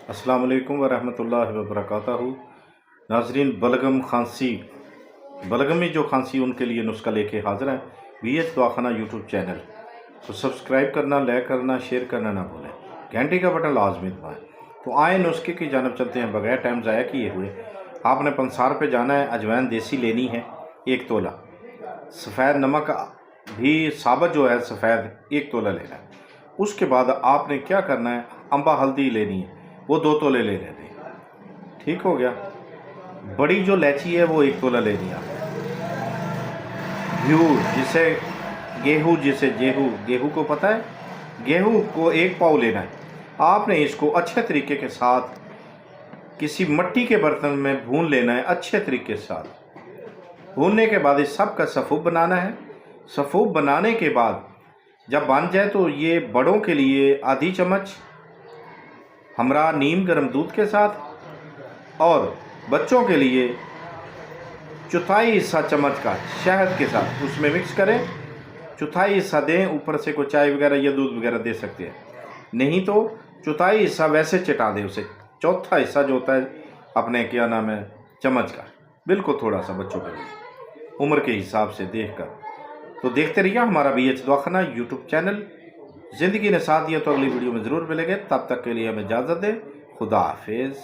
अस्सलाम वालेकुम वरहमतुल्लाहि वबरकातुहू। नाजरीन, बलगमी जो खांसी उनके लिए नुस्खा लेके हाजिर हैं BH दवाखाना यूट्यूब चैनल। तो सब्सक्राइब करना, लाइक करना, शेयर करना ना भूलें, घंटी का बटन लाजमी दबाएं। तो आए नुस्खे की जानब चलते हैं बगैर टाइम ज़ाया किए हुए। आपने पंसार पे जाना है, अजवाइन देसी लेनी है 1 तोला, सफ़ेद नमक भी साबुत जो है सफ़ेद 1 तोला लेना है। उसके बाद आपने क्या करना है, अम्बा हल्दी लेनी है, वो 2 तोले ले लेनी है। ठीक हो गया। बड़ी जो इलायची है वो 1 तोला लेनी है आपने। घी जिसे गेहूँ को पता है, गेहूँ को 1 पाव लेना है। आपने इसको अच्छे तरीके के साथ किसी मिट्टी के बर्तन में भून लेना है। अच्छे तरीके के साथ भूनने के बाद इस सब का सफ़ूब बनाना है। सफ़ूब बनाने के बाद जब बन जाए तो ये बड़ों के लिए आधी चम्मच हमरा नीम गर्म दूध के साथ, और बच्चों के लिए चौथाई हिस्सा चम्मच का शहद के साथ उसमें मिक्स करें। चौथाई हिस्सा दें, ऊपर से कोई चाय वगैरह या दूध वगैरह दे सकते हैं, नहीं तो चौथाई हिस्सा वैसे चटा दें उसे। चौथा हिस्सा जो होता है अपने क्या नाम है चम्मच का, बिल्कुल थोड़ा सा बच्चों के लिए उम्र के हिसाब से देखकर। तो देखते रहिए हमारा BH दवाखाना यूट्यूब चैनल। ज़िंदगी ने साथ दिया तो अगली वीडियो में ज़रूर मिलेंगे। तब तक के लिए हमें इजाज़त दें। खुदा हाफिज़।